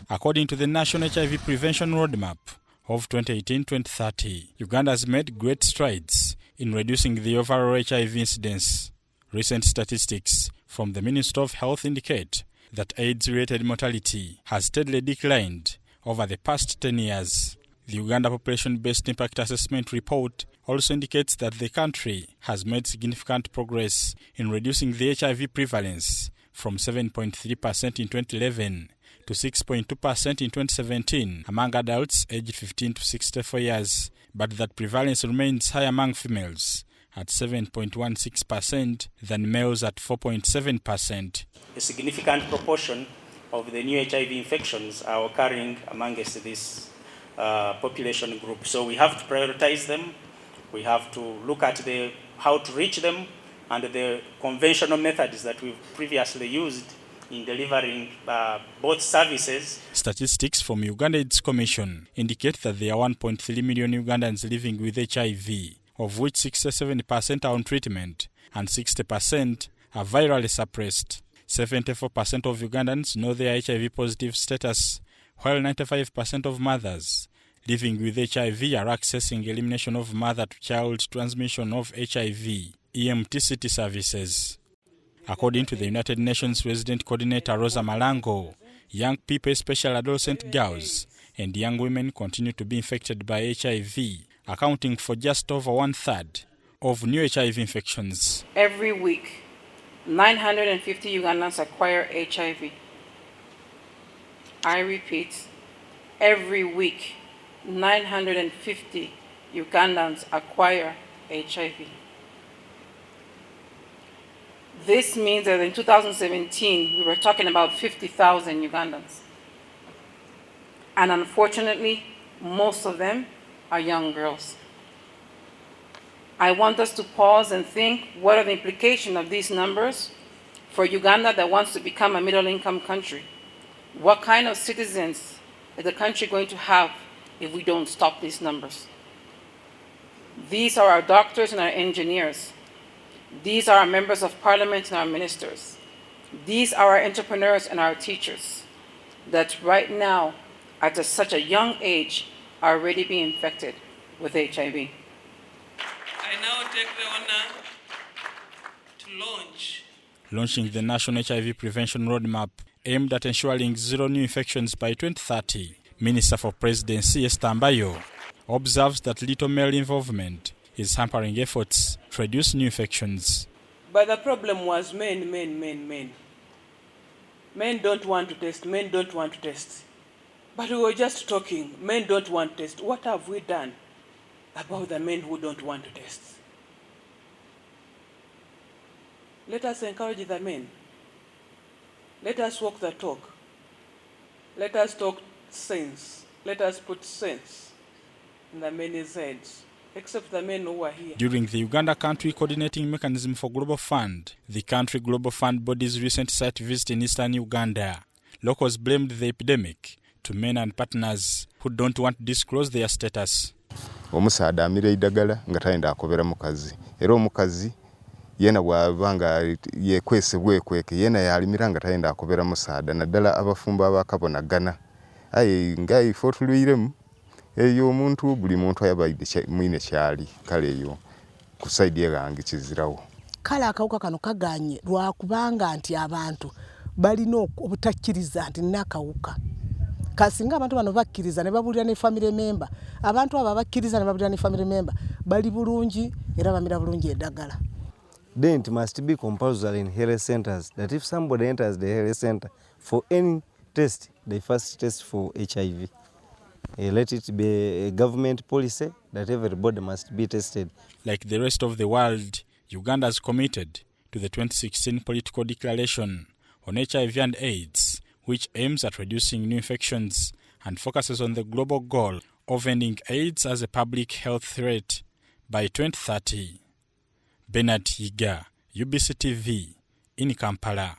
According to the National HIV Prevention Roadmap of 2018-2030, Uganda has made great strides in reducing the overall HIV incidence. Recent statistics from the Ministry of Health indicate that AIDS-related mortality has steadily declined over the past 10 years. The Uganda Population-Based Impact Assessment Report also indicates that the country has made significant progress in reducing the HIV prevalence from 7.3% in 2011 to 6.2% in 2017 among adults aged 15 to 64 years, but that prevalence remains high among females at 7.16% than males at 4.7%. A significant proportion of the new HIV infections are occurring amongst this population group. So we have to prioritize them. We have to look at how to reach them and the conventional methods that we've previously used in delivering both services. Statistics from Uganda AIDS Commission indicate that there are 1.3 million Ugandans living with HIV, of which 67% are on treatment and 60% are virally suppressed. 74% of Ugandans know their HIV positive status, while 95% of mothers living with HIV are accessing elimination of mother-to-child transmission of HIV, EMTCT services. According to the United Nations Resident Coordinator Rosa Malango, young people, especially adolescent girls and young women, continue to be infected by HIV, accounting for just over 1/3 of new HIV infections. Every week, 950 Ugandans acquire HIV. I repeat, every week, 950 Ugandans acquire HIV. This means that in 2017, we were talking about 50,000 Ugandans. And unfortunately, most of them are young girls. I want us to pause and think, what are the implications of these numbers for Uganda that wants to become a middle-income country? What kind of citizens is the country going to have if we don't stop these numbers? These are our doctors and our engineers. These are our members of parliament and our ministers. These are our entrepreneurs and our teachers that right now, at such a young age, are already being infected with HIV. I now take the honor to launching the National HIV Prevention Roadmap aimed at ensuring zero new infections by 2030. Minister for Presidency Esther Mbayo observes that little male involvement is hampering efforts to reduce new infections. But the problem was men. Men don't want to test, men don't want to test. But we were just talking, men don't want to test. What have we done about the men who don't want to test? Let us encourage the men. Let us walk the talk. Let us talk sense. Let us put sense in the men's heads. Except the men who are here. During the Uganda Country Coordinating Mechanism for Global Fund, the country Global Fund body's recent site visit in eastern Uganda, locals blamed the epidemic to men and partners who don't want to disclose their status. Omusaada amira idagala nga tayenda akobera mukazi. Era omukazi yena bwabanga yekwese bwekweke yena yalimira nga tayenda akobera musaada naddala abafumba abakabonagana. Aye ngai fotulwiremu eyo omuntu buli muntu ayabaide mwine kyali kale eyo kusaidia gange kizirawo. Kala akawuka kano kaganye lwakubanga nti abantu balina obutakkiriza nti nakawuka. Kasinga abantu bano bakkiriza ne babulira ne family member. Abantu aba bakkiriza ne babulira ne family member bali bulungi era bamira bulungi eddagala. Then it must be compulsory in health centers that if somebody enters the health center for any test, they first test for HIV. Let it be a government policy that everybody must be tested. Like the rest of the world, Uganda is committed to the 2016 political declaration on HIV and AIDS, which aims at reducing new infections and focuses on the global goal of ending AIDS as a public health threat by 2030. Bernard Yiga, UBC TV, in Kampala.